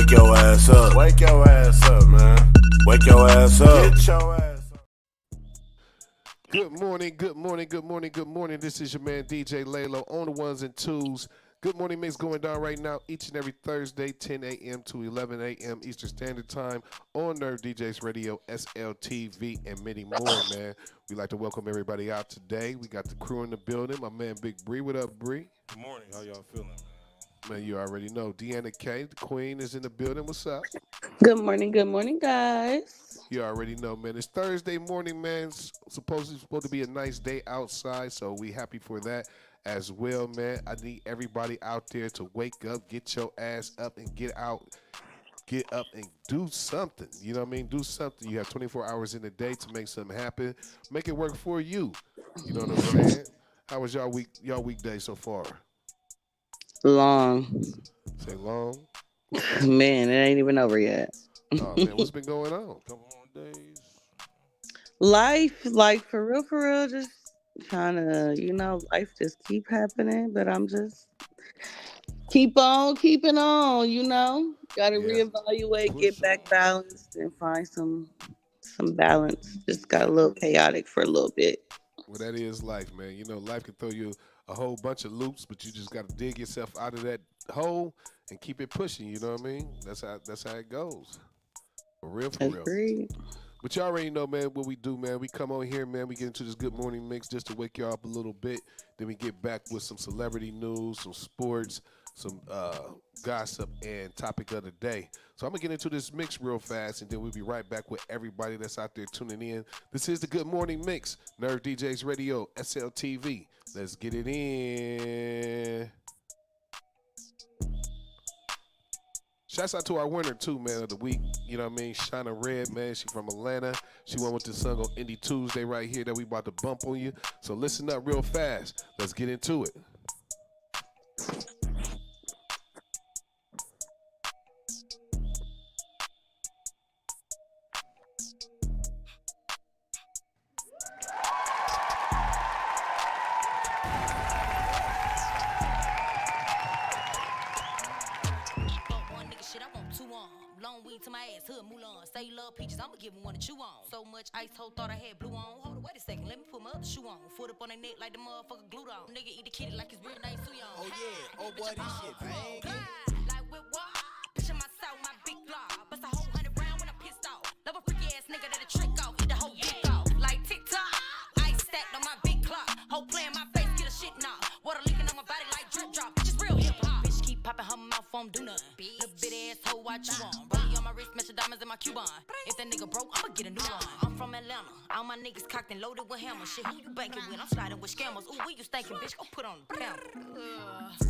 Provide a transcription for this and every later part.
Wake your ass up. Wake your ass up, man. Wake your ass up. Get your ass up. Good morning, good morning, good morning, good morning. This is your man DJ Lalo on the ones and twos. Good morning mix going down right now each and every Thursday, 10 a.m. to 11 a.m. Eastern Standard Time on Nerve DJs Radio, SLTV, and many more, man. We'd like to welcome everybody out today. We got the crew in the building. My man Big Bree. What up, Bree? Good morning. How y'all feeling? Man, you already know. Deanna K, the queen, is in the building. What's up? Good morning, guys. You already know, man. It's Thursday morning, man. It's supposed to be a nice day outside, so we happy for that as well, man. I need everybody out there to wake up, get your ass up, and get up and do something. You know what I mean? Do something. You have 24 hours in a day to make something happen. Make it work for you. You know what I'm saying? How was y'all weekday so far? Long. Say long? Man, it ain't even over yet. Oh, man, what's been going on? Couple more days. Life, like for real, just trying to, life just keep happening, but I'm just keep on keeping on, Got to reevaluate, get back balanced, and find some balance. Just got a little chaotic for a little bit. Well, that is life, man. Life can throw you a whole bunch of loops, but you just got to dig yourself out of that hole and keep it pushing. You know what I mean? That's how it goes. For real. Agreed. But you already know, man, what we do, man. We come on here, man. We get into this Good Morning Mix just to wake y'all up a little bit. Then we get back with some celebrity news, some sports, some gossip, and topic of the day. So I'm going to get into this mix real fast, and then we'll be right back with everybody that's out there tuning in. This is the Good Morning Mix, Nerve DJs Radio, SLTV. Let's get it in. Shouts out to our winner, too, man, of the week. You know what I mean? Shauna Red, man. She from Atlanta. She won with the song on Indie Tuesday right here that we about to bump on you. So listen up real fast. Let's get into it. To my ass, hood Mulan. Say you love peaches, I'ma give him one to chew on. So much ice, whole thought I had blue on. Hold on, wait a second, let me put my other shoe on. Foot up on their neck like the motherfucker glued on. Nigga eat the kitty like his real name Suyon. Oh yeah, oh boy, this shit bang. Like with what? Picture myself, my big block. Bust a whole 100 round when I'm pissed off. Love a freaky ass nigga that'll trick off. Eat the whole dick off. Like TikTok, ice stacked on my big clock. Whole playing my face, get a shit knock. Water leaking on my body like drip drop. Bitch is real hip hop. Bitch keep popping her mouth, won't do nothing. Little bitty ass hoe, watch you on. My wrist match the diamonds in my Cuban. If that nigga broke, I'ma get a new one. I'm from Atlanta. All my niggas cocked and loaded with hammers. Shit, who you banking with? I'm sliding with scammers. Ooh, where you stinking, bitch? Go put on the panel.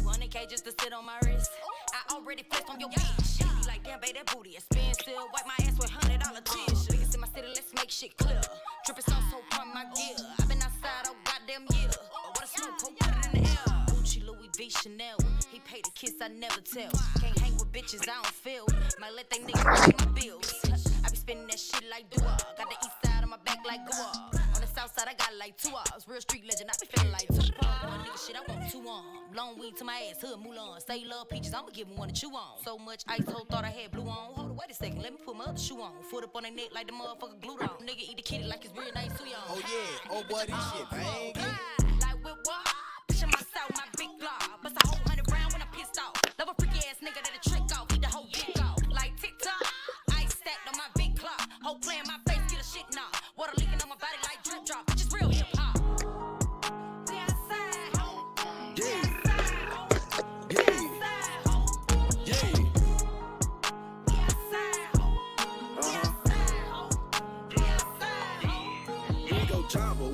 200K just to sit on my wrist. I already flexed on your bitch. She be like, damn, babe, that booty expensive. Wipe my ass with $100 tissue. Niggas in my city, let's make shit clear. Drippin' sauce so from my gear. I been outside all goddamn year. What a smoke, ho, put it in the air. Gucci, Louis V, Chanel. He paid a kiss, I never tell. Can't hang with bitches, I don't feel. Might let they niggas pay my bills. I be spending that shit like dua. Got the east side on my back like Goa. On the south side, I got like 2 hours. Real street legend, I be feeling like Tupac. One nigga shit, I want 2 on. Long weed to my ass, hood Mulan. Say you love peaches, I'ma give him one to chew on. So much ice, whole thought I had blue on. Hold on, wait a second, let me put my other shoe on. Foot up on their neck like the motherfucker glued on. Nigga eat the kitty like his real name Suyon. Oh yeah, oh boy, this shit bang. Like with what? Picture myself, my big block. Bust a whole 100 round when I'm pissed off. Love a freaky ass nigga that'll trick off. Eat the whole dick off. Like TikTok, ice stacked on my big clock. Whole playing my face, get a shit knock. Water leaking on my body like drip drop. Bitch is real hip hop.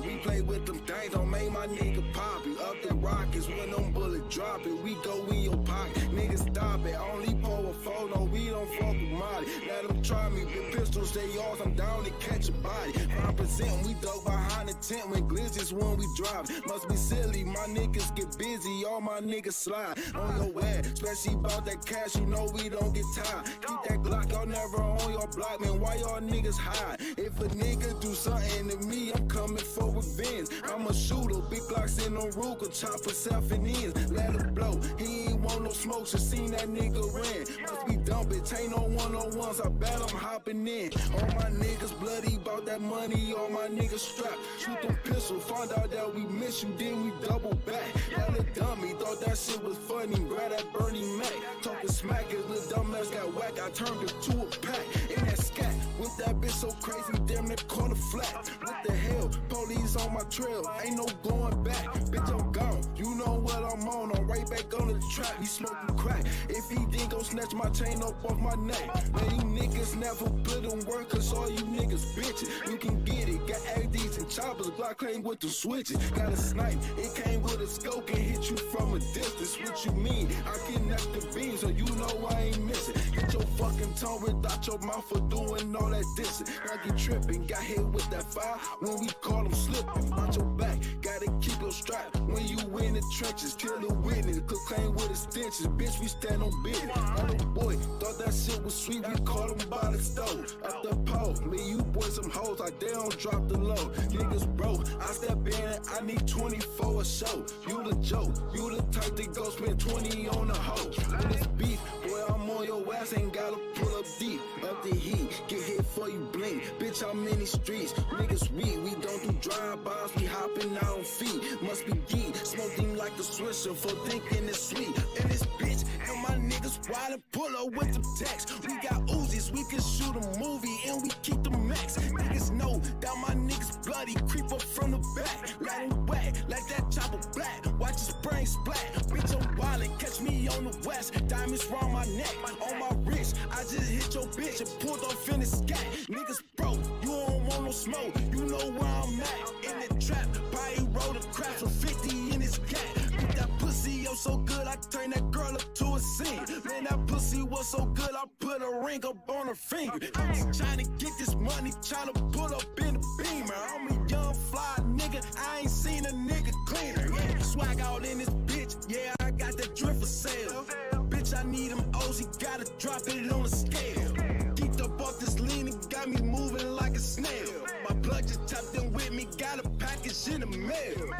We play with them things, don't make my nigga poppy. Up the rockets when them bullets drop it. We go in your pocket, nigga stop it. Only pour a photo, we don't fuck with Molly. Let them try me with pistols, they yours, I'm down to catch a body. 5%, we dug behind the tent when glitches when we drop. Must be silly, my niggas get busy, all my niggas slide on your way. Especially about that cash, you know we don't get tired. Keep that Glock, y'all never on your block, man. Why y'all niggas hide? If a nigga do something to me, I'm coming for revenge. I'm a shooter, big Glocks in the Ruger, chop herself in ends, let her blow. He ain't want want no smoke, just seen that nigga ran. Must be dumb, bitch, ain't no one-on-ones, I bet I'm hopping in. All my niggas bloody, bout that money, all my niggas strapped. Shoot them pistols, find out that we miss you, then we double back. That little dummy thought that shit was funny, grab that Bernie Mac. Talking smack, his little dumbass got whack, I turned it to a pack. In that scat, with that bitch so crazy, damn that corner flat. What the hell, police on my trail, ain't no going back. Bitch, I'm gone, you know what I'm on right back on the track. He smoking crack, if he didn't go snatch my chain up off my neck. Man, you niggas never put in work, cause all you niggas bitches. You can get it, got ADs and choppers, Glock came with the switches. Got a snipe, it came with a scope and hit you from a distance. What you mean? I kidnapped the beam, so you know I ain't missing. Get your fucking tongue without your mouth for doing all that dissing. I get tripping, got hit with that fire when we call them slipping. Watch your back, gotta keep your strap when you in the trenches. Kill the witness, could claim with extensions. Bitch, we stand on business. My little boy thought that shit was sweet, we caught him by the stove. At the pole, me, you boys some hoes, like they don't drop the low. Niggas broke, I step in, I need 24 a show. You the joke, you the type that go spend 20 on the hoe. When it's beef, boy, I'm on your ass, ain't gotta pull up deep. Up the heat, get hit for you blink. Bitch, I'm in these streets, niggas we don't do drive-bys, we hopping out on feet. Must be geek, smoking like a swisher for thinking it's sweet. And this bitch, and my niggas wild and pull up with the text. We got Uzis, we can shoot a movie and we keep the max. Niggas know that my niggas bloody, creep up from the back. Let him whack, like that chopper black. Watch his brain splat. Bitch, I'm wildin', catch me on the west. Diamonds round my neck, on my wrist. I just hit your bitch and pulled off in the scat. Niggas broke, you don't want no smoke. You know where I'm at. In the trap, probably roll the crap for 50 in his cat. Put that pussy up so good, I turn that girl up to a scene. Man, that pussy was so good, I put a ring up on her finger. I'm just trying to get this money, trying to pull up in the beamer. I'm a young fly nigga, I ain't seen a nigga cleaner. Yeah, swag out in this bitch, yeah, I got that drip for sale. Bitch, I need them O's, he gotta drop it on the scale. Geeked up off this lean, it got me moving like a snail. My blood just tapped in with me, got a package in the mail.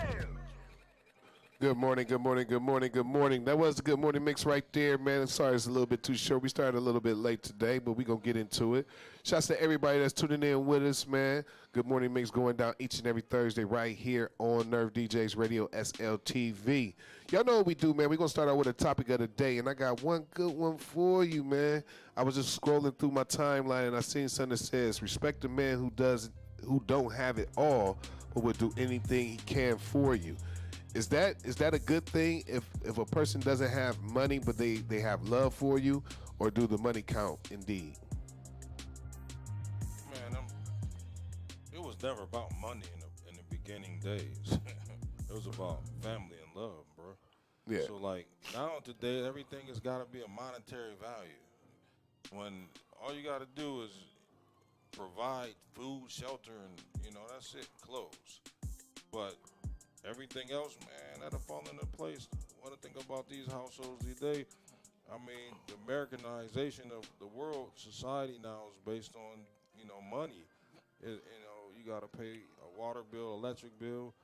Good morning, good morning, good morning, good morning. That was the Good Morning Mix right there, man. I'm sorry it's a little bit too short. We started a little bit late today, but we're going to get into it. Shouts to everybody that's tuning in with us, man. Good Morning Mix going down each and every Thursday right here on Nerve DJs Radio SLTV. Y'all know what we do, man. We're going to start out with a topic of the day, and I got one good one for you, man. I was just scrolling through my timeline, and I seen something that says, respect the man who don't have it all, but will do anything he can for you. Is that a good thing if a person doesn't have money but they have love for you, or do the money count indeed? Man, it was never about money in the beginning days. It was about family and love, bro. Yeah. So like now today, everything has got to be a monetary value. When all you got to do is provide food, shelter, and that's it, clothes. But everything else, man, that'll fall into place. What I think about these households today, I mean, the Americanization of the world society now is based on, money. You got to pay a water bill, electric bill.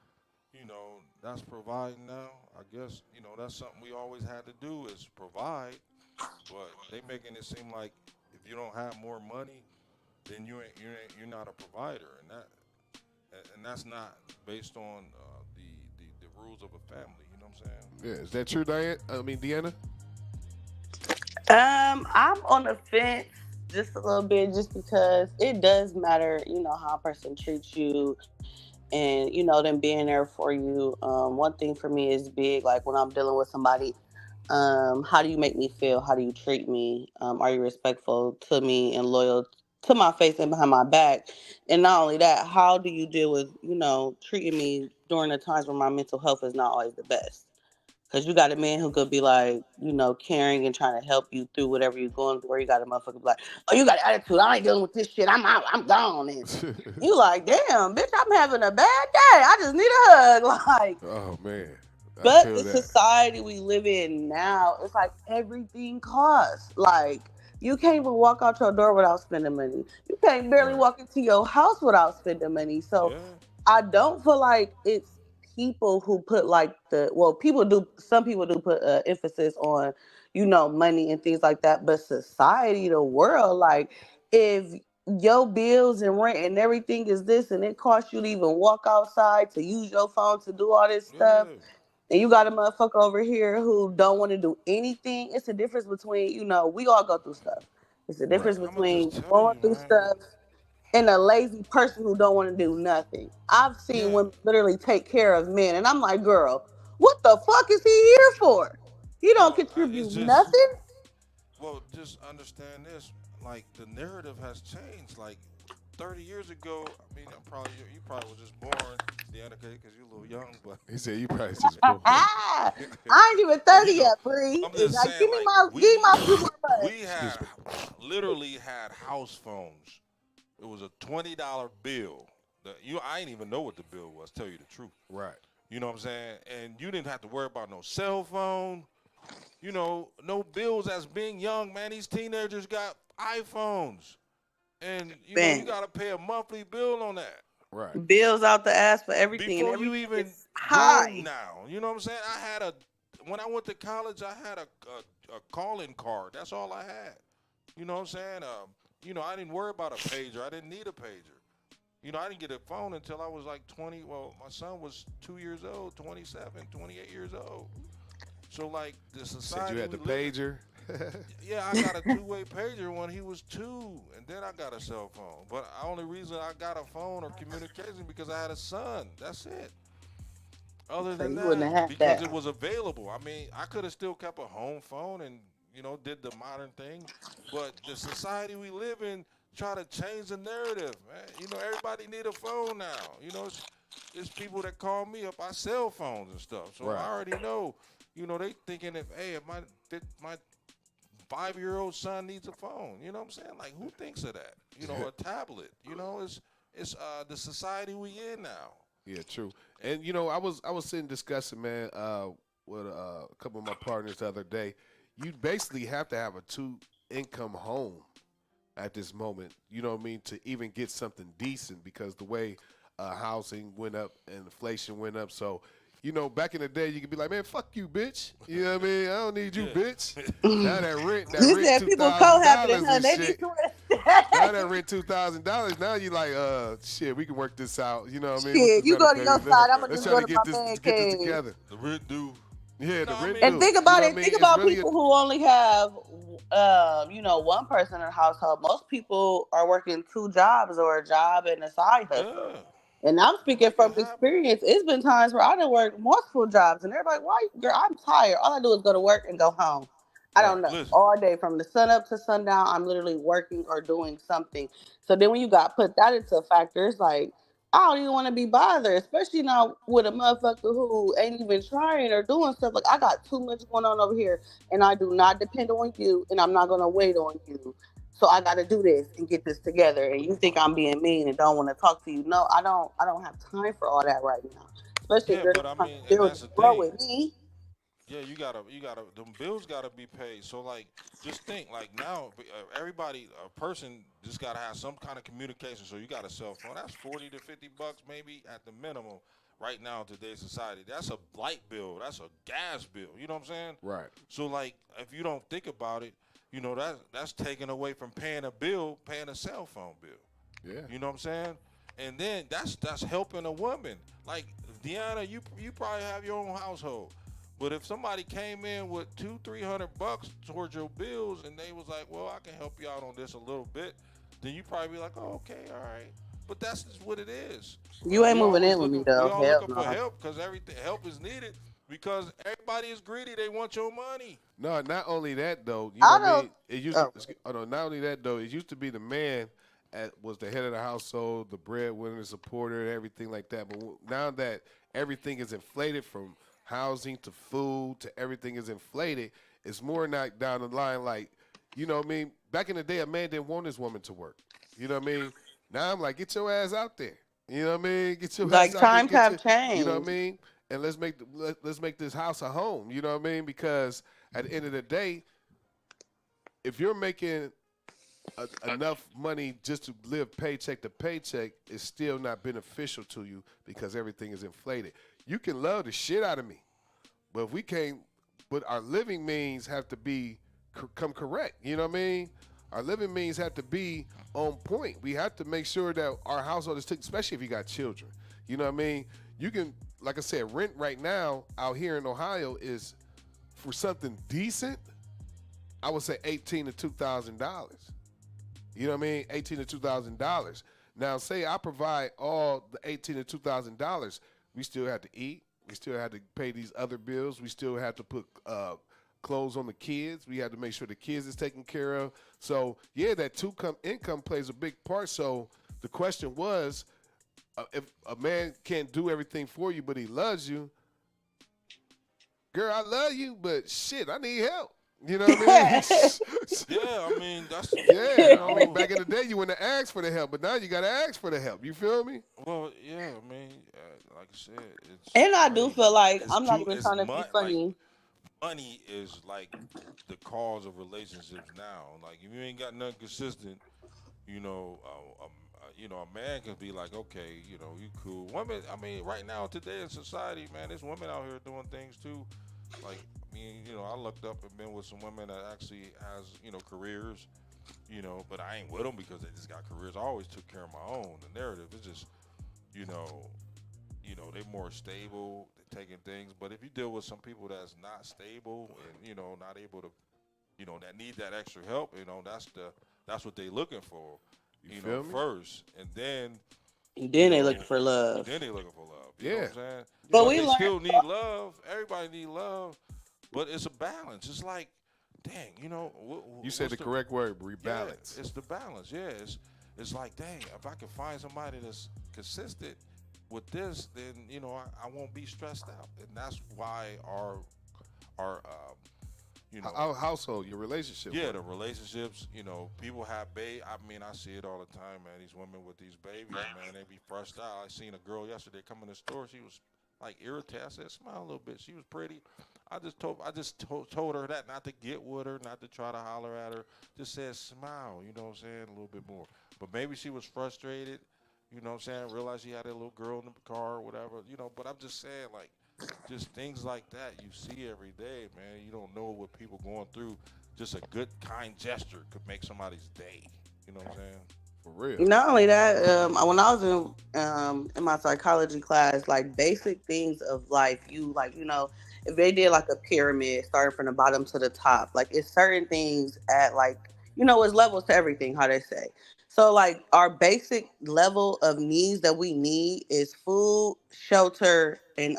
That's providing now. I guess, that's something we always had to do is provide. But they making it seem like if you don't have more money, then you're not a provider, and that's not based on the rules of a family. You know what I'm saying? Yeah. Is that true, Deanna? I'm on the fence just a little bit, just because it does matter, how a person treats you, and them being there for you. One thing for me is big, like when I'm dealing with somebody. How do you make me feel? How do you treat me? Are you respectful to me and loyal to my face and behind my back? And not only that, how do you deal with, treating me during the times when my mental health is not always the best? Because you got a man who could be like, caring and trying to help you through whatever you're going through. Or you got a motherfucker be like, oh, you got an attitude. I ain't dealing with this shit. I'm out. I'm gone. And you like, damn, bitch, I'm having a bad day. I just need a hug. Like, Oh man. I but feel the that. society we live in now, it's like everything costs. Like, you can't even walk out your door without spending money. You can't barely Right. walk into your house without spending money. So Yeah. I don't feel like it's people who put like some people do put emphasis on, money and things like that, but society, the world, like if your bills and rent and everything is this and it costs you to even walk outside to use your phone to do all this stuff, Yeah. and you got a motherfucker over here who don't want to do anything. It's a difference between, we all go through stuff. It's a Right. difference I'm gonna just between tell going you, through man. stuff and a lazy person who don't want to do nothing. I've seen Yeah. women literally take care of men, and I'm like, girl, what the fuck is he here for? He don't Well, it's contribute just nothing. well, just understand this. Like the narrative has changed. Like 30 years ago, I mean, you probably was just born, Deanna, because you're a little young, but He said you probably just born. I ain't even but 30 yet, Bree. I'm just Now saying, like give me my few more we months. had Excuse me. literally had house phones. It was a $20 bill. I didn't even know what the bill was. Tell you the truth. Right. You know what I'm saying? And you didn't have to worry about no cell phone. No bills as being young, man. These teenagers got iPhones. And, you Man, got to pay a monthly bill on that Right. bills out the ass for everything, and before you everything even is grown high. now. You know what I'm saying? When I went to college, I had a calling card. That's all I had. You know what I'm saying? I didn't worry about a pager. I didn't need a pager. I didn't get a phone until I was like 20. Well, my son was 2 years old, 27, 28 years old. So, like, the Said society you had the we live in, pager. yeah, I got a two-way pager when he was 2, and then I got a cell phone. But the only reason I got a phone or communication because I had a son. That's it. Other So than you wouldn't that, have had because that. it was available. I mean, I could have still kept a home phone and did the modern thing, but the society we live in try to change the narrative, man. Everybody need a phone now. It's people that call me up. I cell phones and stuff, so Right. I already know. They thinking if my 5-year-old son needs a phone. You know what I'm saying? Like, who thinks of that? A tablet. It's the society we in now. Yeah, true. And I was sitting discussing, man, with a couple of my partners the other day. You basically have to have a 2-income home at this moment. You know what I mean, to even get something decent because the way housing went up and inflation went up. So, back in the day, you could be like, man, fuck you, bitch. You know what I mean? I don't need you, Yeah. bitch. Now that You rent said people $2,000 cohabiting, huh? and They need shit. to Now that rent $2,000. Now you like, shit, we can work this out. You know what I mean? What's shit. the You better, go to your baby? side. I'm gonna Let's just try go to to my get man this cave. together. The rent due. Yeah, No, the I rent mean, And due. think You about know what it. I mean? Think It's about really people who only have, one person in a household. Most people are working 2 jobs or a job and a side hustle. yeah, And I'm speaking make it from happen. experience. It's been times where I done worked multiple jobs, and everybody, why, girl? I'm tired. All I do is go to work and go home. I right. don't know. Listen, All day from the sun up to sundown, I'm literally working or doing something. So then when you got put that into a factor, it's like I don't even want to be bothered, especially now with a motherfucker who ain't even trying or doing stuff. Like I got too much going on over here, and I do not depend on you, and I'm not gonna wait on you. So I got to do this and get this together. And you think I'm being mean and don't want to talk to you? No, I don't. I don't have time for all that right now. Especially if yeah, you're but I not trying mean, to and build that's and the grow thing. with me. Yeah, you gotta. Them bills gotta be paid. So like, just think like now, everybody, a person just gotta have some kind of communication. So you got a cell phone. That's $40 to $50 maybe at the minimum. Right now in today's society, that's a light bill. That's a gas bill. You know what I'm saying? Right. So like, if you don't think about it, that's taken away from paying a bill, paying a cell phone bill. Yeah. You know what I'm saying? And then that's helping a woman. Like Deanna, you probably have your own household. But if somebody came in with $200-300 towards your bills and they was like, well, I can help you out on this a little bit, then you probably be like, oh, okay, all right. But that's just what it is. You ain't moving in with me We though. all Hell looking for no. help because everything help is needed because everybody is greedy. They want your money. No, not only that though. You know I what I don't. mean? It used. Oh, Oh no, not only that though. It used to be the man was the head of the household, the breadwinner, the supporter, and everything like that. But now that everything is inflated from housing to food to everything is inflated, it's more not down the line like, you know what I mean? Back in the day, a man didn't want his woman to work. You know what I mean? Now I'm like, get your ass out there. You know what I mean? Get your ass like out there. times Get your, have you know what I changed. mean? And let's make this house a home. You know what I mean? Because at the end of the day, if you're making enough money just to live paycheck to paycheck, it's still not beneficial to you because everything is inflated. You can love the shit out of me, but if we can't, but our living means have to be come correct. You know what I mean? Our living means have to be on point. We have to make sure that our household is taken, especially if you got children. You know what I mean? You can, like I said, rent right now out here in Ohio is for something decent. I would say $18 to $2,000. You know what I mean? $18 to $2,000. Now, say I provide all the $18 to $2,000, we still have to eat. We still have to pay these other bills. We still have to put clothes on the kids. We have to make sure the kids is taken care of. So yeah, that income plays a big part. So the question was, if a man can't do everything for you, but he loves you, girl, I love you, but shit, I need help. You know what I mean? Yeah, I mean that's Yeah, I mean, back in the day, you wouldn't ask for the help, but now you got to ask for the help. You feel me? well, yeah. I mean, like I said, it's And I do crazy. feel like It's I'm not too. even It's trying to be like funny. money is like the cause of relationships now. Like if you ain't got nothing consistent, you know, a man can be like, okay, you cool. Women, I mean, right now today in society, man, there's women out here doing things too. Like, I mean, I looked up and been with some women that actually has, careers, but I ain't with them because they just got careers. I always took care of my own. The narrative is just, you know, they're more stable, they're taking things. But if you deal with some people that's not stable and, not able to, that need that extra help, that's what they looking for, You feel me? first. And then, you Then they know, looking for love. then they looking for love. You know Yeah. what I'm saying? But But we they learned. still need love. Everybody need love. But it's a balance. It's like, dang, You said the correct word, rebalance. Yeah, it's the balance. Yeah, it's like, dang, if I can find somebody that's consistent with this, then I won't be stressed out, and that's why our Our household, your relationship. yeah, with the them. relationships, people have I mean, I see it all the time, man. These women with these babies, man, they be stressed out. I seen a girl yesterday come in the store. She was like irritated. I said, smile a little bit. She was pretty. I just told her that not to get with her, not to try to holler at her. Just said smile. You know what I'm saying? A little bit more. But maybe she was frustrated. You know what I'm saying? Realized she had a little girl in the car or whatever. But I'm just saying, like, just things like that you see every day, man. You don't know what people going through. Just a good, kind gesture could make somebody's day. You know what I'm saying? For real. Not only that, when I was in my psychology class, like basic things of life, if they did like a pyramid starting from the bottom to the top, like it's certain things at like it's levels to everything, how they say. So like our basic level of needs that we need is food, shelter, and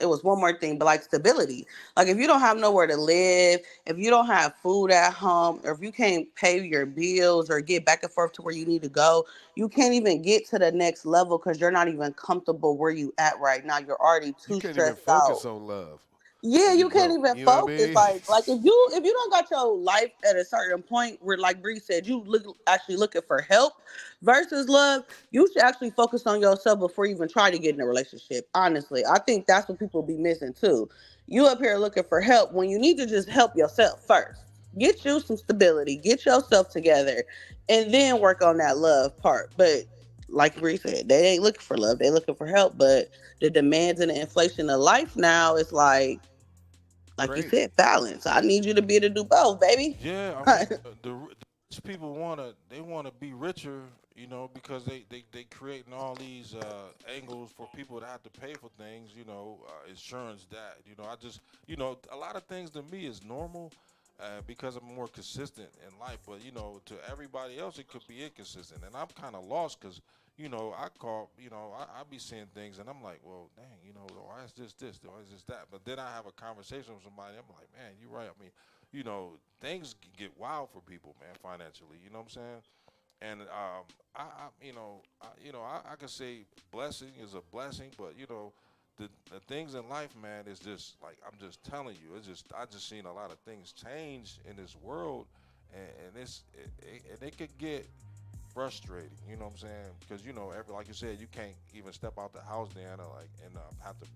it was one more thing, but like stability. Like if you don't have nowhere to live, if you don't have food at home, or if you can't pay your bills or get back and forth to where you need to go, you can't even get to the next level because you're not even comfortable where you at right now. You're already You too can't even stressed out. focus on love Yeah, when you you can't broke. even You know what I focus. mean? Like if you don't got your life at a certain point where, like Bree said, you actually looking for help versus love, you should actually focus on yourself before you even try to get in a relationship. Honestly, I think that's what people be missing too. You up here looking for help when you need to just help yourself first. Get you some stability, get yourself together, and then work on that love part. But like Bree said, they ain't looking for love; they looking for help. But the demands and the inflation of life now is like you Crazy. said, balance. I need you to be able to do both, baby. Yeah, I mean, the rich people wanna be richer, because they creating all these angles for people to have to pay for things, insurance that, I just, a lot of things to me is normal. Because I'm more consistent in life, but to everybody else it could be inconsistent, and I'm kind of lost because I call, I be seeing things and I'm like, well, dang, why is this, why is this that? But then I have a conversation with somebody, I'm like, man, you're right. I mean, things get wild for people, man, financially. You know what I'm saying? And I could say blessing is a blessing, but the things in life, man, is just like I'm just telling you. It's just I just seen a lot of things change in this world, and it could get frustrating. You know what I'm saying? Because every like you said, you can't even step out the house, Diana, like and have to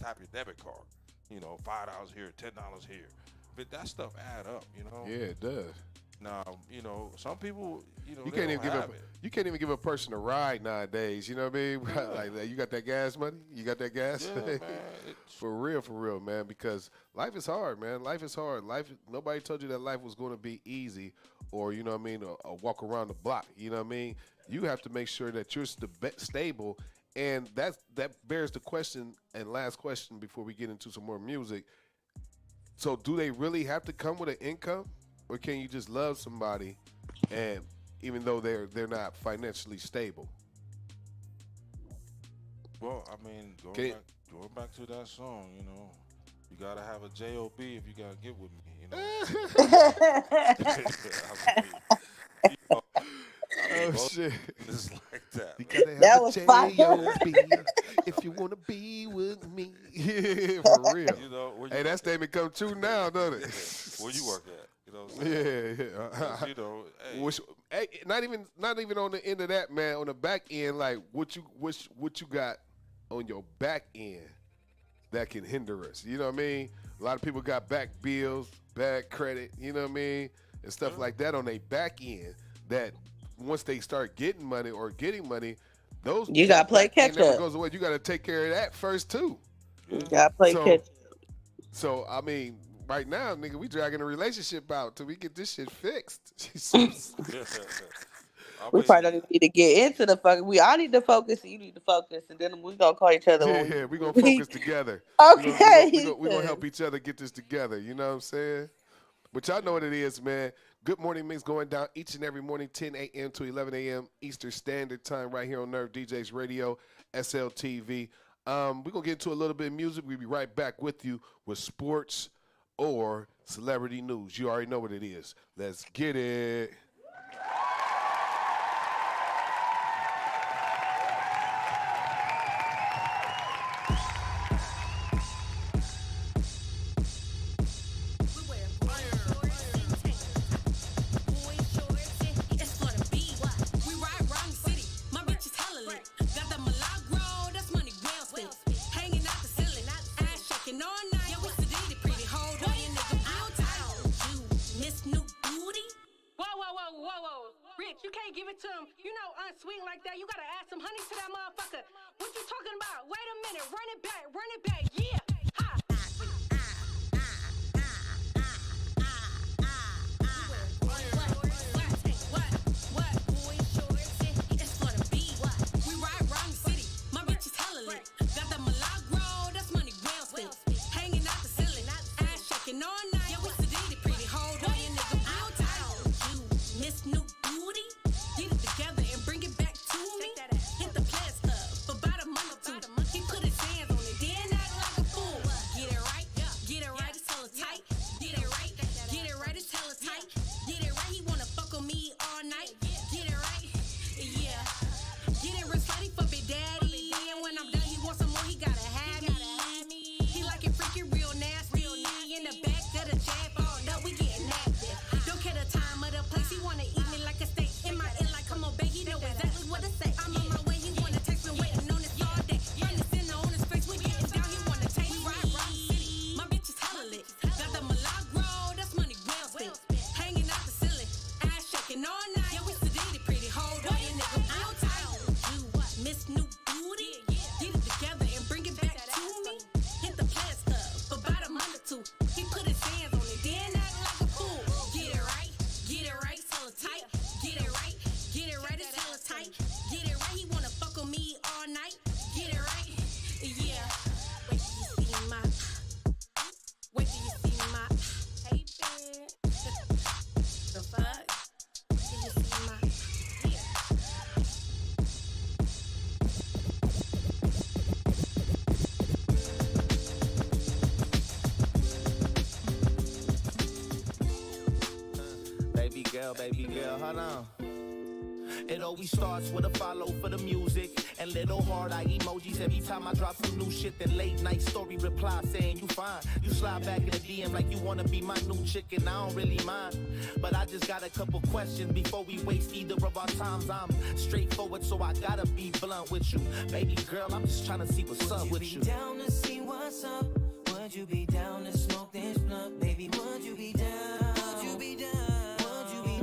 tap your debit card. $5 here, $10 here, but that stuff add up. Yeah, it does. Now, some people, You they can't don't even give have a it. you can't even give a person a ride nowadays. You know what I mean? Like, you got that gas money? You got that gas? Yeah, man. For real, man. Because life is hard, man. Life is hard. Nobody told you that life was going to be easy, or you know what I mean, a walk around the block. You know what I mean? You have to make sure that you're stable, and that bears the question and last question before we get into some more music. So, do they really have to come with an income, or can you just love somebody, and even though they're not financially stable? Well, I mean, going back to that song, you gotta have a job if you gotta get with me. I mean, Oh both shit! is like that. You Man. gotta have That a was fire. J-O-B if you wanna be with me. For real. Where you Hey, that work statement come true now, doesn't at? it? Where you work at? You know what I'm saying? Yeah. 'Cause, hey, Not even on the end of that, man. On the back end, like what you got on your back end that can hinder us. You know what I mean? A lot of people got back bills, bad credit. You know what I mean, and stuff like that on their back end. That once they start getting money, those You gotta play back end catch never up. goes away. You got to take care of that first too. You gotta play So- catch up. So I mean, right now, nigga, we dragging the relationship out till we get this shit fixed. I We wish probably don't even need to get into the fucking. We all need to focus, and you need to focus, and then we gonna call each other. Yeah, we're gonna focus together. Okay. We're gonna help each other get this together. You know what I'm saying? But y'all know what it is, man. Good Morning Mix going down each and every morning, 10 a.m. to 11 a.m. Eastern Standard Time, right here on Nerve DJs Radio, SLTV. We're going to get into a little bit of music. We'll be right back with you with sports or celebrity news. You already know what it is. Let's get it. You can't give it to him, unsweet like that. You gotta add some honey to that motherfucker. What you talking about? Wait a minute, run it back, yeah. Ha. What? Boy shorts, it's gonna be what? We ride around the city, my bitch is hella lit. Got the Milagro, that's money well spent. Hanging out the ceiling, ass shaking all night. Yeah, we sedity pretty, hold on your nigga out. You miss new booty? Get it together and bring it back to me. Hit the players club for about a month or two. He put his hands on it, then act like a fool. Get it right, it's hella tight. Get it right, it's hella tight. Get it right, he wanna fuck on me all night. Get it right, yeah. Get it real slutty for Big Daddy. And when I'm done, he wants some more, he gotta have me. He like it freaky, real nasty. In the back of the jab, oh no, we getting active. Don't care the time or the place, he wanna eat me like a steak. In my ear, like, come on, babe, he know exactly what to say. I'm on my way, he wanna text me, waiting on this all day. Run the center on his face, we getting down, he wanna take me. Ride around the city, my bitch is hella lit. Got the Milagro, that's money well spent. Hanging out the ceiling, ass shaking all night. Yeah, we sedity pretty, hold on your nigga out. You miss new booty? Get it together and bring it back to me. Hit the players club for about a month or two. He put his hands on it, then act like a fool. Get it right, it's hella tight. Get it right, it's hella tight. Get it right, he wanna fuck on me all night. Get it right, yeah. Wait till you see my, hey bitch. The fuck? Till you see my, yeah. Baby girl, hold on. It always starts with a follow for the music and little hard eye emojis every time I drop some new shit. That late night story reply saying you fine. You slide back in the DM like you wanna be my new chick, and I don't really mind. But I just got a couple questions before we waste either of our times. I'm straightforward, so I gotta be blunt with you. Baby girl, I'm just trying to see what's up with you. Would you be down to see what's up? Would you be down to smoke this blunt? Baby, would you be down? Would you be down? Would you be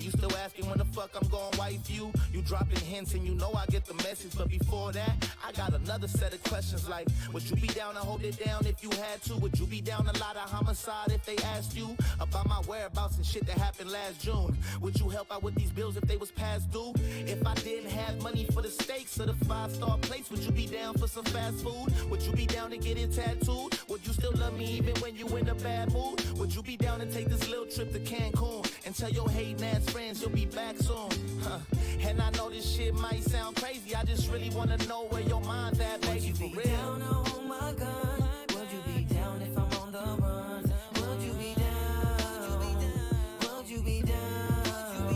you still asking when the fuck I'm gonna wife you? You dropping hints and you know I get the message, but before that, I got another set of questions like, would you be down to hold it down if you had to? Would you be down to lie to homicide if they asked you about my whereabouts and shit that happened last June? Would you help out with these bills if they was past due? If I didn't have money for the steaks or the 5-star place, would you be down for some fast food? Would you be down to get it tattooed? Would you still love me even when you in a bad mood? Would you be down to take this little trip to Cancun and tell your hating ass friends you'll be back soon? And I know this shit might sound crazy, I just really wanna know where your mind's at, baby, for real. Down to hold my gun. Would you be down if I'm on the run? Would you be down? Would you be down?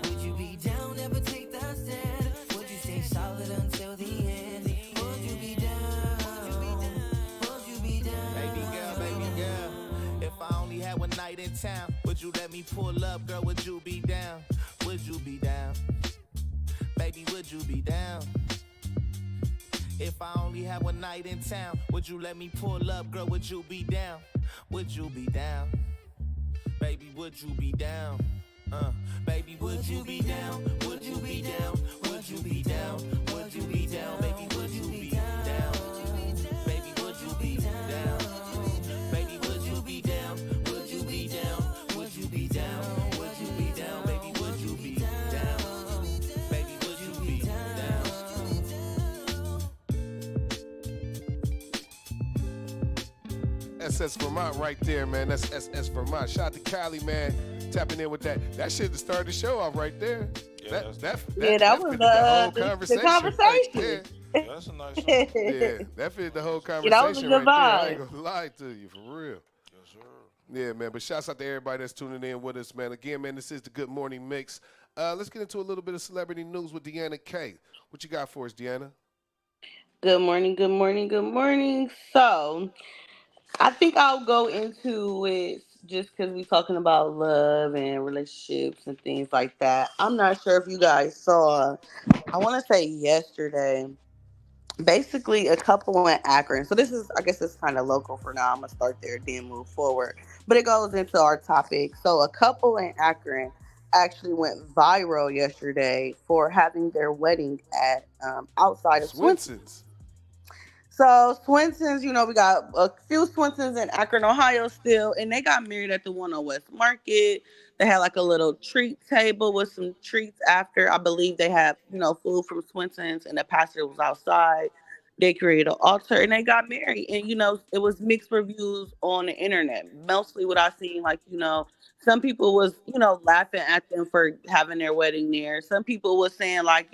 Would you be down? Never take that stand. Would you stay solid until the end? Would you be down? Would you be down? Baby girl, if I only had one night in town, would you let me pull up, girl? Would you be down? Would you be down? Baby, would you be down? If I only had one night in town, would you let me pull up, girl? Would you be down? Would you be down? Baby, would you be down? Baby, would you be down? Would you be down? Would you be down? Would you be down? Baby, would you be down? Baby, would you be down? Baby, would you be down? Would you be down? Would you be down? Would you be down? Baby, would you be down? Baby, would you be down? SS Vermont right there, man. That's SS Vermont. Shout out to Cali, man. Tapping in with that. That shit started the show off right there. Yeah, that was fit the whole the conversation. conversation. Right Yeah, that's a nice one. yeah, that fit the whole conversation that was a good right there. I ain't vibe. gonna lie to you, for real. Yes, sir. Yeah, man. But shouts out to everybody that's tuning in with us, man. Again, man, this is the Good Morning Mix. Let's get into a little bit of celebrity news with Deanna K. What you got for us, Deanna? Good morning, good morning, good morning. So, I think I'll go into it just because we're talking about love and relationships and things like that. I'm not sure if you guys saw, I want to say yesterday, basically a couple in Akron. So this is, I guess it's kind of local for now. I'm going to start there, then move forward. But it goes into our topic. So a couple in Akron actually went viral yesterday for having their wedding at outside of Swinson. Swenson's. So Swenson's, we got a few Swenson's in Akron, Ohio still, and they got married at the one on West Market. They had like a little treat table with some treats after. I believe they had, food from Swenson's, and the pastor was outside. They created an altar and they got married. And, it was mixed reviews on the internet. Mostly what I seen, like, some people was, laughing at them for having their wedding there. Some people was saying like,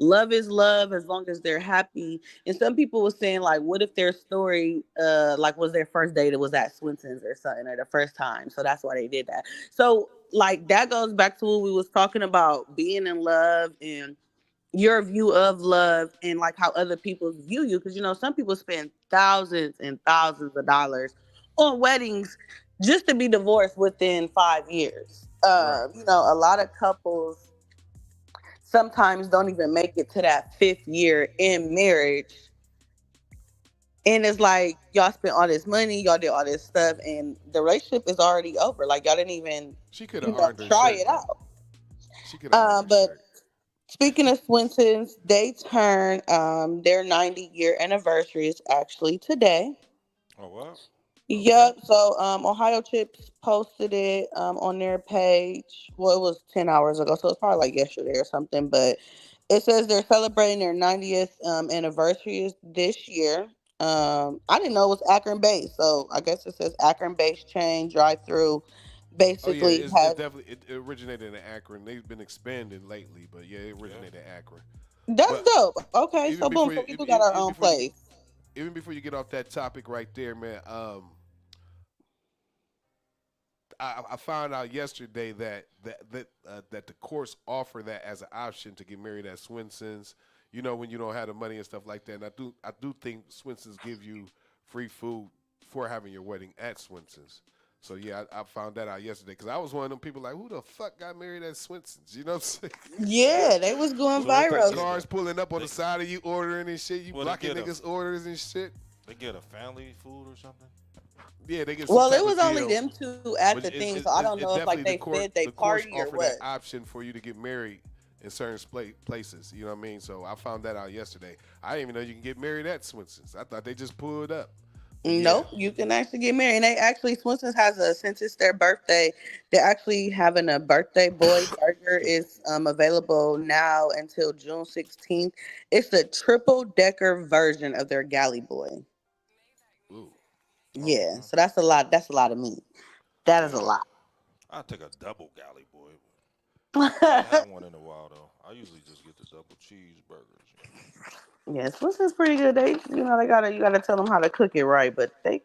love is love as long as they're happy. And some people were saying like, what if their story, like was their first date, it was at Swenson's or something, or the first time. So that's why they did that. So like that goes back to what we was talking about, being in love and your view of love and like how other people view you. Because, some people spend thousands and thousands of dollars on weddings just to be divorced within 5 years. Right. A lot of couples sometimes don't even make it to that 5th year in marriage. And it's like, y'all spent all this money, y'all did all this stuff, and the relationship is already over. Like, y'all didn't even She could have earned her try shirt, it though. out. She could have earned her But shirt. speaking of Swenson's, they turn their 90-year anniversary is actually today. Oh, what? Yep. So Ohio Chips posted it on their page. Well, it was 10 hours ago, so it's probably like yesterday or something. But it says they're celebrating their 90th anniversary this year. I didn't know it was Akron based, so I guess it says Akron based chain drive through. Oh yeah, Basically, it's has definitely it originated in Akron. They've been expanding lately, but yeah, it originated in Akron. that's But dope. Okay, even so boom, before so you, people even, got our even own before you, place. even before you get off that topic right there, man, I found out yesterday that the courts offer that as an option to get married at Swenson's. When you don't have the money and stuff like that. And I do think Swenson's give you free food for having your wedding at Swenson's. So yeah, I found that out yesterday because I was one of them people like, who the fuck got married at Swenson's? You know what I'm saying? Yeah, they was going Well, they viral. think Cars pulling up on the side of you ordering and shit. You Well, they blocking get a- niggas' orders and shit. They get a family food or something? Yeah, they get some Well, type it of was only deal. them two at But the thing, so I don't it know if like definitely they fed they the courts party or offer that what. option for you to get married in certain places. You know what I mean? So I found that out yesterday. I didn't even know you can get married at Swenson's. I thought they just pulled up. But yeah, Nope, you can actually get married. And they actually, Swenson's has a, since it's their birthday, they're actually having a birthday boy burger excuse me. is available now until June 16th. It's a triple decker version of their galley boy. Ooh, Oh, Yeah, okay. so that's a lot. That's a lot of meat. That is a Yeah. lot. I'll take a double galley boy. I ain't had one in a while though. I usually just get the double cheeseburgers. Yes, which is pretty good. They, they gotta you gotta tell them how to cook it right, but they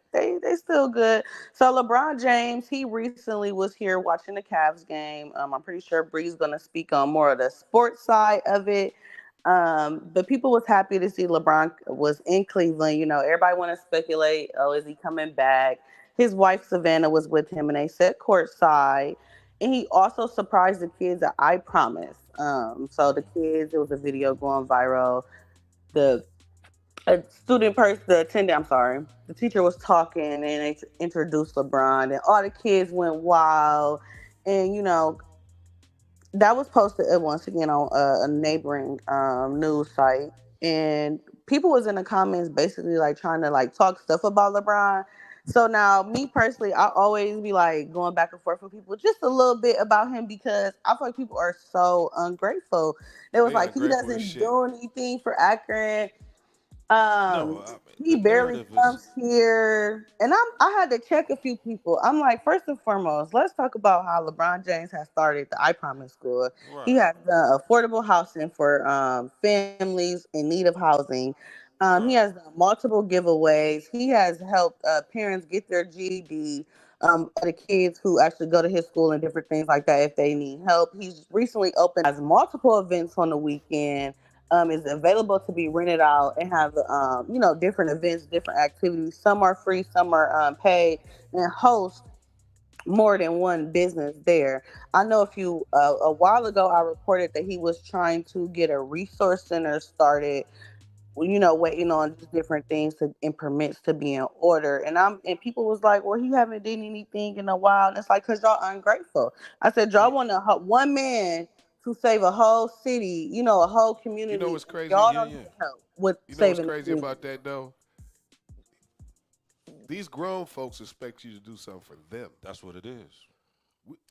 still good. So LeBron James, he recently was here watching the Cavs game. I'm pretty sure Bree's gonna speak on more of the sports side of it. But people was happy to see LeBron was in Cleveland. Everybody want to speculate. Oh, is he coming back? His wife Savannah was with him, and they sat courtside. And he also surprised the kids at I Promise. So the kids, it was a video going viral. The the attendant, I'm sorry, the teacher was talking and they introduced LeBron and all the kids went wild. And, that was posted once again on a neighboring news site. And people was in the comments basically like trying to like talk stuff about LeBron. So now, me personally, I always be like going back and forth with people just a little bit about him because I feel like people are so ungrateful. It was they like he ungrateful as doesn't shit. do anything for Akron. No, um, I mean, he the barely narrative is comes here, and I had to check a few people. I'm like, first and foremost, let's talk about how LeBron James has started the I Promise School. He right, has done affordable housing for families in need of housing. He right. has done multiple giveaways. He has helped parents get their GED. The kids who actually go to his school and different things like that if they need help. He's recently opened has multiple events on the weekend, is available to be rented out and have different events, different activities. Some are free, some are paid, and host more than one business there. I know a while ago I reported that he was trying to get a resource center started. Waiting on just different things and permits to be in order. And people was like, well, he haven't done anything in a while. And it's like, cause y'all ungrateful. I said, y'all You, want one man to save a whole city, a whole You know community. what's crazy? Y'all yeah, don't yeah. even help with You know what's saving the crazy community. about that though? These grown folks expect you to do something for them. That's what it is.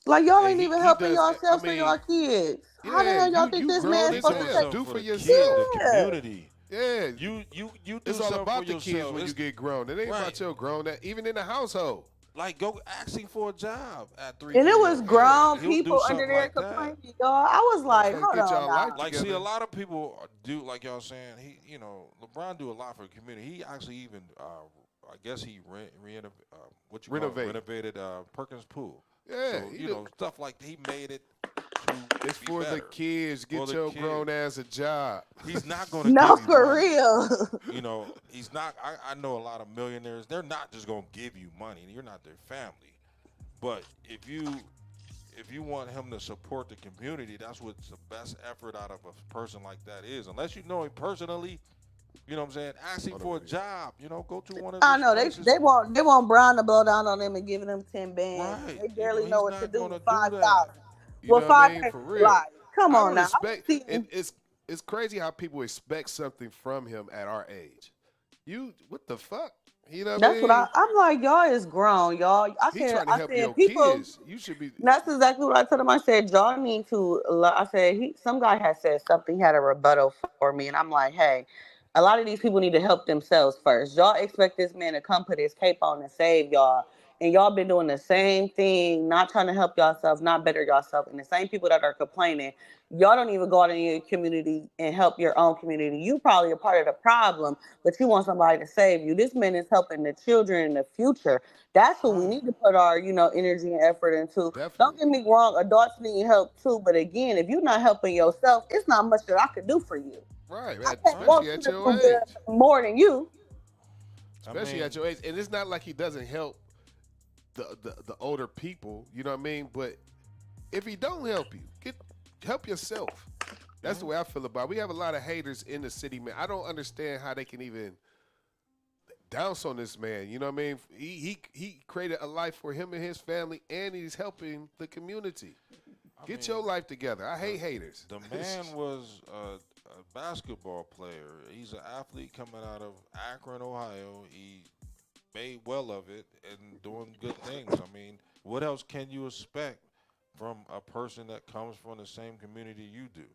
Like y'all And ain't even he helping does. I yourselves or mean, y'all kids. How the yeah, hell y'all think you this man grown is He as supposed to doing take? hell. something Do for for the kid, the yourself. Yeah. community. Yeah, You do it's all something for about the kids yourself. when you It's get grown. It ain't about right. your grown. That even in the household. Like go asking for a job at three And it years was old. Yeah, grown He'll do people under something there like that. complaining, y'all. I was yeah. like, Trying to hold get on y'all life now. Like, see, a together. lot of people do, like y'all saying, LeBron do a lot for the community. He actually even, I guess he Renovate. renovated Perkins Pool. Yeah, So, he do. stuff like he made it to It's be for the better kids. for Get the your kids. grown ass a job. He's not going to No, give you for money. real. He's not. I know a lot of millionaires. They're not just going to give you money. You're not their family. But if you want him to support the community, that's what's the best effort out of a person like that is. Unless you know him personally, you know what I'm saying? Ask him On the for a video. job. Go to one of I his know places. they want Brown to blow down on them and giving them 10 bands. Right. They barely know He's what to not do going with to do that. 5,000. You Well, know what I mean? 5,000 For is real. like, come I on don't now. I was respect. seeing, It's crazy how people expect something from him at our age. You what the fuck? You know what I that's what mean? I'm like. Y'all is grown, y'all. He trying to I help said your people. kids. You should be. That's exactly what I told him. I said, y'all need to. I said, some guy had said something, he had a rebuttal for me. And I'm like, hey, a lot of these people need to help themselves first. Y'all expect this man to come put his cape on and save y'all. And y'all been doing the same thing, not trying to help yourselves, not better yourself. And the same people that are complaining, y'all don't even go out in your community and help your own community. You probably a part of the problem, but you want somebody to save you. This man is helping the children in the future. That's who we Right. need to put our, energy and effort into. Don't Definitely. get me wrong, adults need help too. But again, if you're not helping yourself, it's not much that I could do for you. Right. I can't Right. want Especially you at to your do good age. more than you. I Especially at mean, your age. And it's not like he doesn't help the older people. You know what I mean? But if he don't help you, help yourself. That's the way I feel about it. We have a lot of haters in the city, man. I don't understand how they can even douse on this man. You know what I mean? He created a life for him and his family, and he's helping the community. Get your life together. I hate haters. The man was a basketball player. He's an athlete coming out of Akron, Ohio. He made well of it and doing good things. I mean, what else can you expect from a person that comes from the same community you do?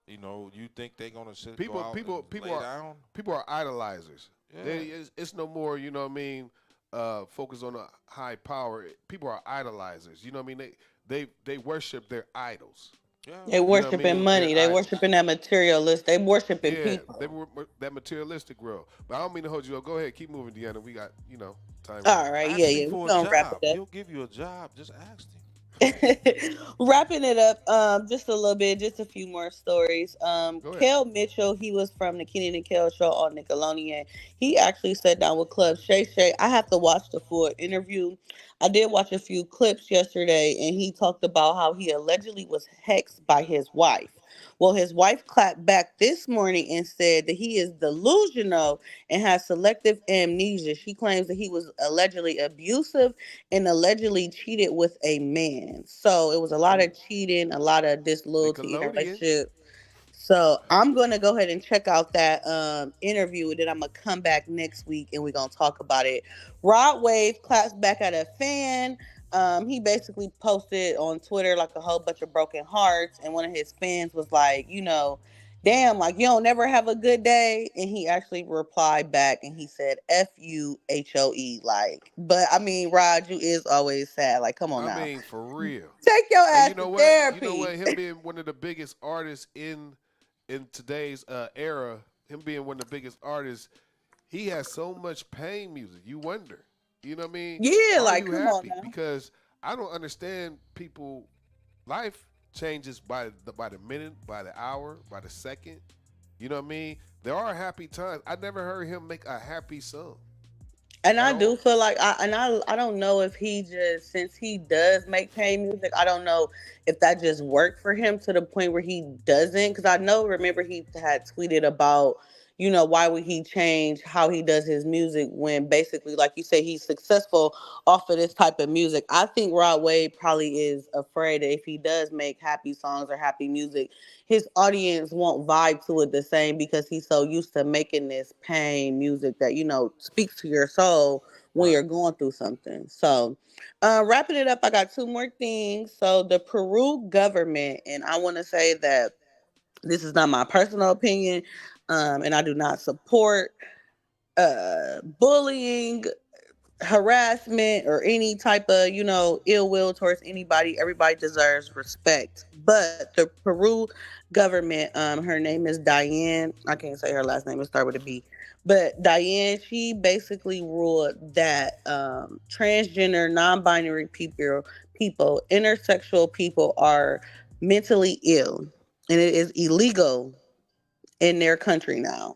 You know, you think they're gonna go out and lay down? People are idolizers. Yeah. It's no more. You know what I mean? Focus on a high power. People are idolizers. You know what I mean? They worship their idols. Yeah. They worshiping money. They worshiping that materialist. They worshiping people. They were that materialistic world. But I don't mean to hold you up. Go ahead, keep moving, Deanna. We got time. All right, Ask yeah. him We're for gonna a wrap job. it up. He'll give you a job. Just ask him. Wrapping it up, just a little bit, just a few more stories. Go ahead. Kel Mitchell, he was from the Kenan and Kel show on Nickelodeon. He actually sat down with Club Shay Shay. I have to watch the full interview. I did watch a few clips yesterday, and he talked about how he allegedly was hexed by his wife. Well, his wife clapped back this morning and said that he is delusional and has selective amnesia. She claims that he was allegedly abusive and allegedly cheated with a man. So it was a lot of cheating, a lot of disloyalty in a Nickelodeon. relationship. So I'm gonna go ahead and check out that interview, and then I'm gonna come back next week and we're gonna talk about it. Rod Wave claps back at a fan. He basically posted on Twitter like a whole bunch of broken hearts, and one of his fans was like, damn, like you don't never have a good day. And he actually replied back and he said, FUHOE, like, but I mean, Rod, you is always sad. Like, come on I now. mean, for real. Take your ass And you know to what? therapy. You know what? Him being one of the biggest artists in today's era, him being one of the biggest artists, he has so much pain music. You wonder. You know what I mean? Yeah, Are like, you come happy? on now. Because I don't understand people. Life changes by the minute, by the hour, by the second. You know what I mean? There are happy times. I never heard him make a happy song. And At I do all. feel like I don't know if he just, since he does make pain music, I don't know if that just worked for him to the point where he doesn't. Because I know, remember he had tweeted about, why would he change how he does his music when basically, like you say, he's successful off of this type of music. I think Rod Wave probably is afraid that if he does make happy songs or happy music, his audience won't vibe to it the same because he's so used to making this pain music that speaks to your soul when Right. you're going through something. So wrapping it up, I got two more things. So the Peru government, and I want to say that this is not my personal opinion, and I do not support bullying, harassment, or any type of ill will towards anybody. Everybody deserves respect, but the Peru government, her name is Diane. I can't say her last name, it start with a B, but Diane, she basically ruled that transgender, non-binary people, intersexual people are mentally ill, and it is illegal in their country now.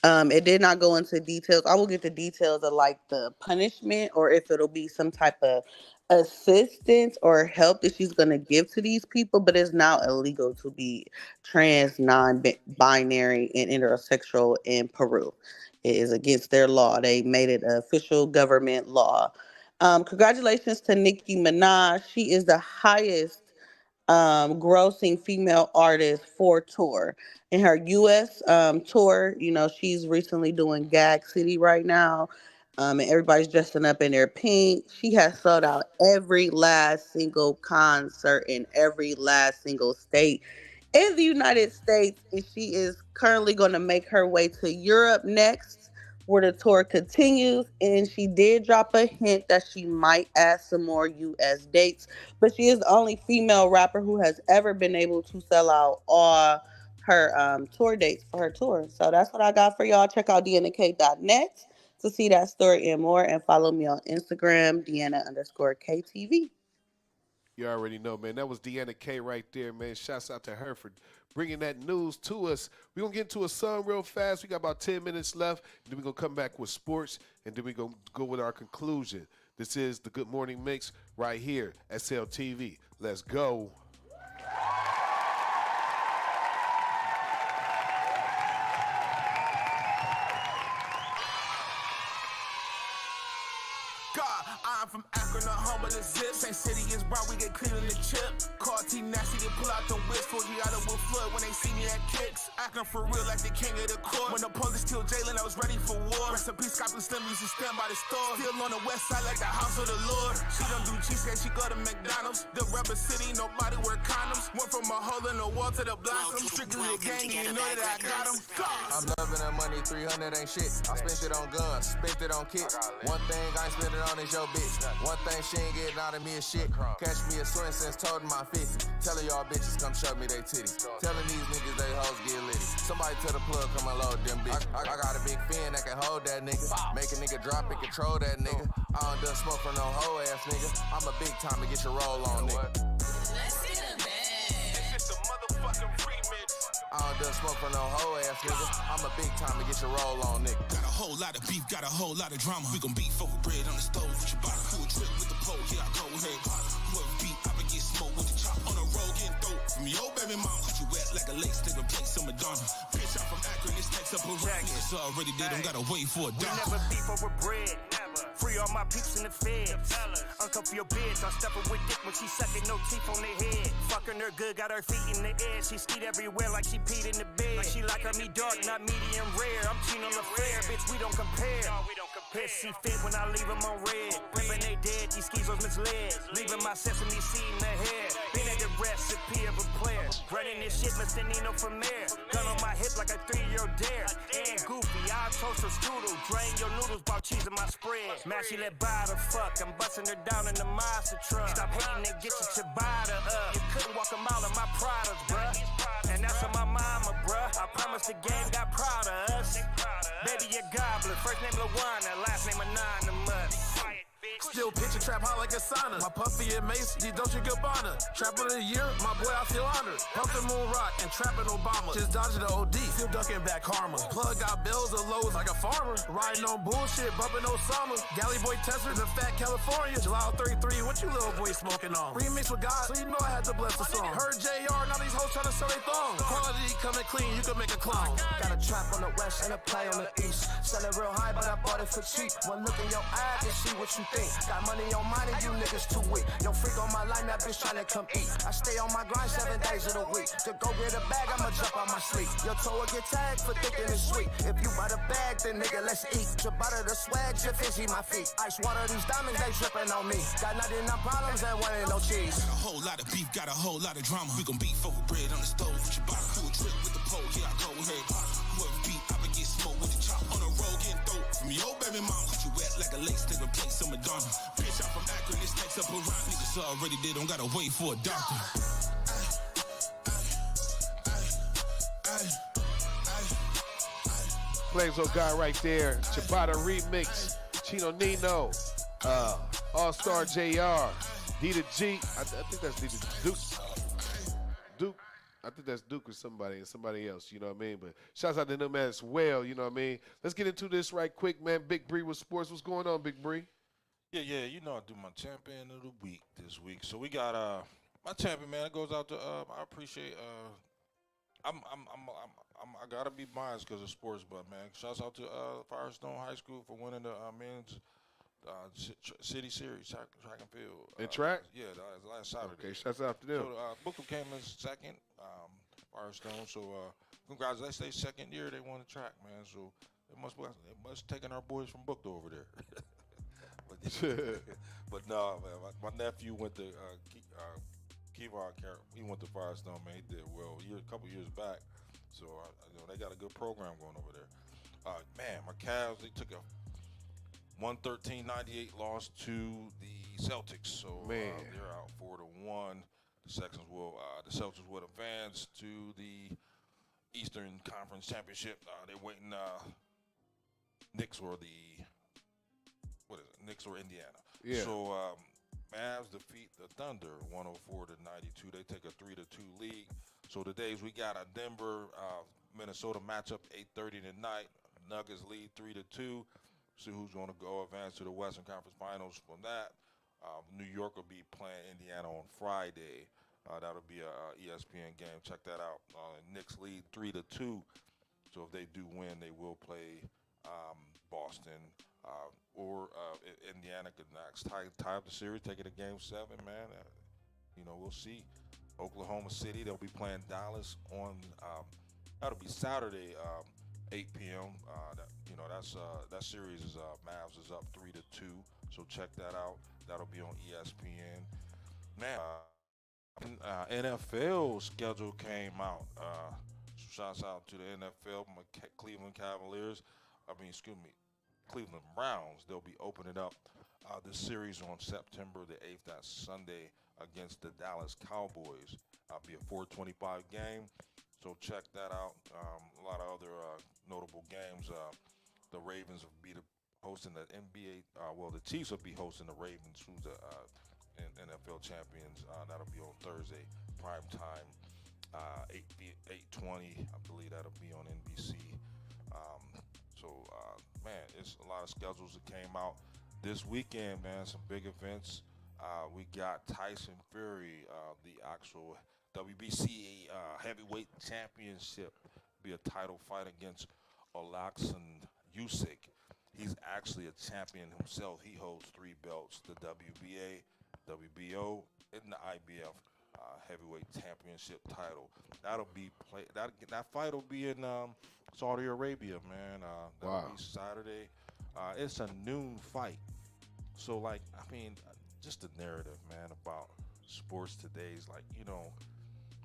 It did not go into details. I will get the details of like the punishment or if it'll be some type of assistance or help that she's going to give to these people, but it's now illegal to be trans, non-binary, and intersexual in Peru. It is against their law. They made it an official government law. Congratulations to Nicki Minaj. She is the highest grossing female artist for tour. In her US tour, she's recently doing Gag City right now. And everybody's dressing up in their pink. She has sold out every last single concert in every last single state in the United States. And she is currently going to make her way to Europe next, where the tour continues. And she did drop a hint that she might add some more US dates, but she is the only female rapper who has ever been able to sell out all her tour dates for her tour. So that's what I got for y'all. Check out DeannaK.net to see that story and more, and follow me on Instagram, Deanna_KTV. You already know, man. That was Deanna K right there, man. Shouts out to her for bringing that news to us. We're going to get into a song real fast. We got about 10 minutes left. And then we're going to come back with sports. And then we're going to go with our conclusion. This is the Good Morning Mix right here at SLTV. Let's go. is brown, we get clean in the chip. Car T nasty, they pull out the whips. Fuji out with flood when they see me at kicks. Acting for real like the king of the court. When the police killed Jalen, I was ready for war. Rest in peace, Scott Slim used to stand by the store. Still on the west side like the house of the Lord. She don't do cheesecake, she go to McDonald's. The rubber city, nobody wear condoms. Went from a hole in the wall to the blossom. Strictly a gang, you know that I got them. I'm loving that money, 300 ain't shit. I spent it on guns, spent it on kicks. One thing I ain't spent it on is your bitch. One thing she ain't getting out of me is shit. Catch me a swing since told my 50. Telling y'all bitches come show me they titties. Telling these niggas they hoes get litty. Somebody tell the plug come unload them bitch. I got a big fin that can hold that nigga. Make a nigga drop it, control that nigga. I don't done smoke from no hoe ass nigga. I'm a big time to get your roll on nigga. Let's get a bag. It's just a motherfucking remix. I don't done smoke from no hoe ass nigga. I'm a big time to get your roll on nigga. Got a whole lot of beef, got a whole lot of drama. We gon' beef over bread on the stove with your bottle. Do a drip with the pole, yeah, I go ahead. Whoever beat, I been get smoked with the chop. On the road, getting dope from your baby mom. Cause you wet like a lake, stick a plate, some Madonna. Bitch, I'm from Akron, this takes up a rack. It's already dead, don't gotta wait for a We dollar. never beef over bread. Free all my peeps in the feds. Uncuff your bitch, I step her with dick when she sucking, no teeth on the head. Fucking her good, got her feet in the air. She skeet everywhere like she peed in the bed. She like her me dark, not medium rare. I'm Chino LaFair, bitch, we don't compare. Bitch, she fit when I leave them on red. Pimpin' they dead, these skis was misled. Leaving my sesame seed in the head. Been at the recipe of a player. Running this shit, Mr. Nino from there. Gun on my hip like a 3-year-old dare. And goofy, I toast her strudel. Drain your noodles, bought cheese in my spread. Man, she let buy the fuck. I'm busting her down in the monster truck. Stop hating and get your ciabatta up. You couldn't walk a mile in my products, bruh. And that's on my mama, bruh. I promise the game got proud of us. Baby, you gobbler. First name LaWanna, last name Anonymous. Still pitching trap hot like a sauna. My Puffy and Mace, D Dolce Gabbana. Trapper of the year, my boy, I feel honored. Pumping Moon Rock and trapping Obama. Just dodging the OD, still ducking back karma. Plug got bills or lows like a farmer. Riding on bullshit, bumping Osama. Galley Boy Tester, the fat California. July 33, what you little boy smoking on? Remix with God, so you know I had to bless the song. Heard JR, now these hoes trying to sell they thongs. Quality coming clean, you can make a clone. Got a trap on the west and a play on the east. Sell it real high, but I bought it for cheap. One look in your eye and see what you think. Got money on mine and you niggas too weak. Yo, freak on my line, that bitch tryna come eat. I stay on my grind 7 days of the week. To go get a bag, I'ma jump on my sleep. Your toe will get tagged for thinking it's sweet. If you buy the bag, then nigga, let's eat. Ciabatta the swag, just fizzy my feet. Ice water, these diamonds, they dripping on me. Got 99 problems and one ain't no cheese. Got a whole lot of beef, got a whole lot of drama. We gon' beef over bread on the stove with your bottle. Do a drip with the pole, yeah, I go ahead. Whoever beat, I been get smoked with the chop. On the road, getting dope from your baby mom. Cause you wet like a lake, stick a plate, some Madonna. Bitch, I'm from Akron, this takes up a rock. Niggas already did, don't gotta wait for a doctor. Flames on God right there. Ciabatta remix. Chino Nino. All-Star JR. D to G. I think that's D to Duke. Duke. I think that's Duke or somebody and somebody else, you know what I mean? But shouts out to them as well, you know what I mean? Let's get into this right quick, man. Big Bree with sports. What's going on, Big Bree? Yeah, you know I do my champion of the week this week. So we got my champion, man. It goes out to I appreciate I gotta be biased because of sports, but man, shouts out to Firestone High School for winning the men's city series track and field. In track? Yeah, last Saturday. Okay, shouts out to them. So Booker came in second, Firestone. So congratulations, they second year they won the track, man. So it must taken our boys from Booker over there. But no, man, my nephew went to Kevon Carroll. He went to Firestone, man. He did well a couple years back. So they got a good program going over there. Man, my Cavs, they took a 113-98 loss to the Celtics. So they're out 4-1. The Celtics will advance to the Eastern Conference Championship. They're waiting Knicks or Knicks or Indiana. Yeah. So Mavs defeat the Thunder 104-92. They take a 3-2 lead. So today's we got a Denver Minnesota matchup 8:30 tonight. Nuggets lead 3-2. See who's going to go advance to the Western Conference Finals from that. New York will be playing Indiana on Friday. That'll be a ESPN game. Check that out. Knicks lead 3-2. So if they do win, they will play Boston or Indiana could next tie up the series, take it to Game 7, man. We'll see. Oklahoma City, they'll be playing Dallas on. That'll be Saturday, 8 p.m. That series is Mavs is up 3-2, so check that out. That'll be on ESPN. Man, NFL schedule came out. Shouts out to the NFL, my Cleveland Cavaliers. Cleveland Browns. They'll be opening up this series on September the 8th. That's Sunday against the Dallas Cowboys. It'll be a 4:25 game, so check that out. A lot of other notable games. The Ravens will be hosting the NBA. The Chiefs will be hosting the Ravens, who's the NFL champions. That'll be on Thursday, prime time, 8:20. I believe that'll be on NBC. Man, it's a lot of schedules that came out this weekend, man. Some big events. We got Tyson Fury, the actual WBC heavyweight championship. Be a title fight against Alexander Usyk. He's actually a champion himself. He holds 3 belts: the WBA, WBO, and the IBF heavyweight championship title. That'll be that fight will be in Saudi Arabia, man. That'll be Saturday. It's a noon fight. So, just the narrative, man, about sports today is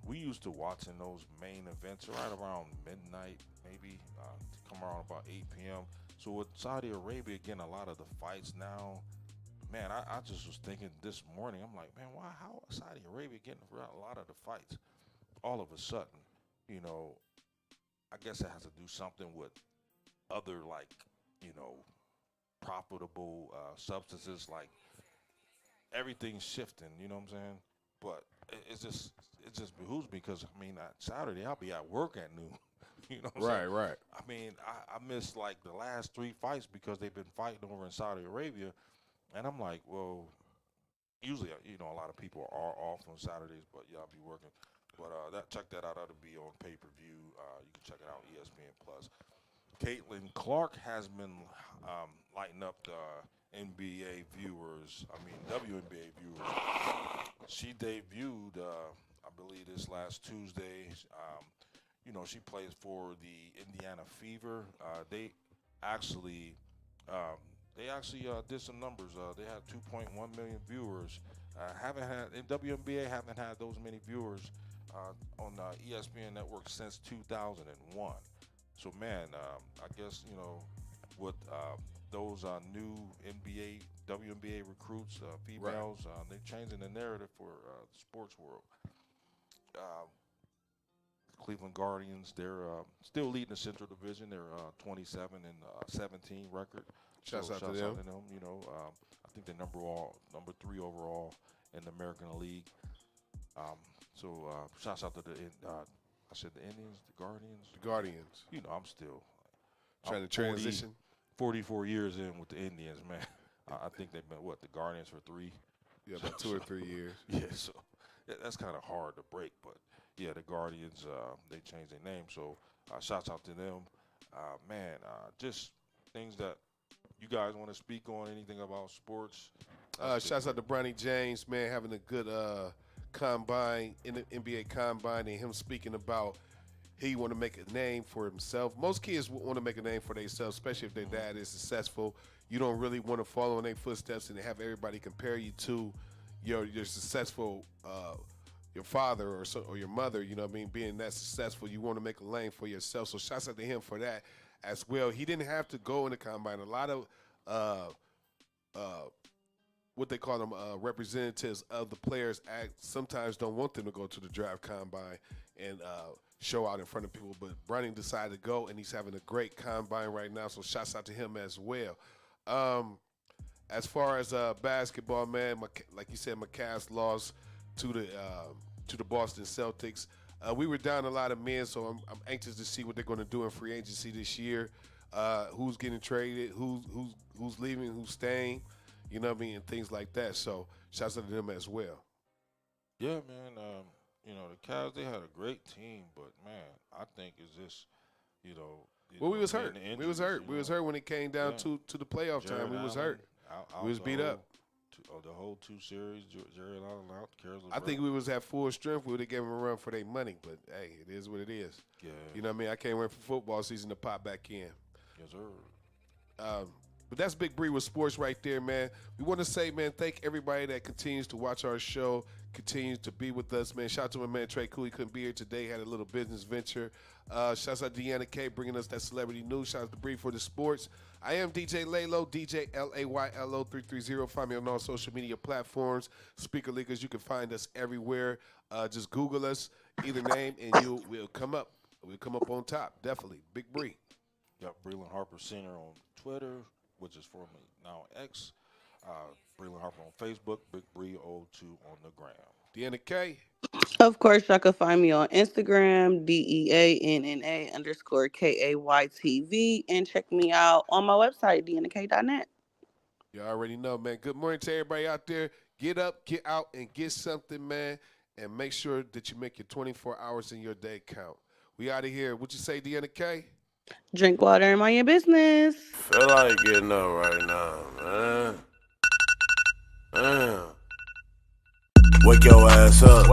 we used to watching those main events right around midnight, maybe to come around about 8 p.m. So with Saudi Arabia getting a lot of the fights now, man, I just was thinking this morning, I'm like, man, how is Saudi Arabia getting a lot of the fights all of a sudden? I guess it has to do something with other profitable substances, like everything's shifting, you know what I'm saying? But it just behooves me because, Saturday I'll be at work at noon. You know what I'm saying? Right. I missed the last 3 fights because they've been fighting over in Saudi Arabia. And I'm like, well, usually, a lot of people are off on Saturdays, but I'll be working. But check that out. That'll be on pay-per-view. You can check it out on ESPN Plus. Caitlin Clark has been lighting up the NBA viewers. WNBA viewers. She debuted, I believe, this last Tuesday. She plays for the Indiana Fever. They actually did some numbers. They had 2.1 million viewers. In WNBA haven't had those many viewers on ESPN network since 2001. So man, I guess with those new WNBA recruits, females, they're changing the narrative for the sports world. Cleveland Guardians, they're still leading the Central Division. They're 27-17 record. Shouts out to them. I think they're number 3 overall in the American League. Shouts out to I said the Indians, the Guardians. The Guardians. I'm still trying to transition. 44 years in with the Indians, man. I think they've been, the Guardians for 3? Yeah, about 2 or 3 years. Yeah, so that's kind of hard to break. But, the Guardians, they changed their name. So, shouts out to them. Just things that you guys want to speak on, anything about sports? Shouts out to Bronny James, man, having a good combine in the NBA combine, and him speaking about he want to make a name for himself. Most kids want to make a name for themselves, especially if their dad is successful. You don't really want to follow in their footsteps and have everybody compare you to your successful your father or your mother. You know what I mean? Being that successful, you want to make a lane for yourself. So shouts out to him for that as well. He didn't have to go in the combine. A lot of what they call them representatives of the players sometimes don't want them to go to the draft combine and show out in front of people. But Bronny decided to go, and he's having a great combine right now. So shouts out to him as well. As far as basketball, man, like you said, my Cavs lost to the Boston Celtics. We were down a lot of men, so I'm anxious to see what they're going to do in free agency this year. Who's getting traded? Who's leaving? Who's staying? You know what I mean, and things like that. So shouts out to them as well. Yeah, man. The Cavs, they had a great team, but man, I think it's just, Well, we was being hurt. the We injuries, was hurt. you We was know. hurt when it came down Yeah. to the playoff time. We was hurt. We was beat up. The whole 2 series, Jared Allen out, Caris I LeVert. think we was at full strength. We would have given them a run for their money. But, hey, it is what it is. Yeah. You know what I mean? I can't wait for football season to pop back in. Yes, sir. But that's Big Bree with sports right there, man. We want to say, man, thank everybody that continues to watch our show, continues to be with us, man. Shout out to my man Trey Cool. He couldn't be here today. Had a little business venture. Shouts out to Deanna K bringing us that celebrity news. Shout out to Bree for the sports. I am DJ Laylo, DJ LAYLO 330. Find me on all social media platforms. Speaker Leakers, you can find us everywhere. Just Google us, either name, and you will come up. We'll come up on top, definitely. Big Bree. Got Breland Harper Center on Twitter, which is formerly now X. Breland Harper on Facebook, Big Bree 02 on the gram. Deanna K. Of course, y'all can find me on Instagram, DEANNA_KAYTV, and check me out on my website, dnk.net. You already know, man. Good morning to everybody out there. Get up, get out, and get something, man. And make sure that you make your 24 hours in your day count. We out of here. What you say, Deanna K? Drink water and mind your business. Feel like getting up right now, man. Damn. Wake your ass up.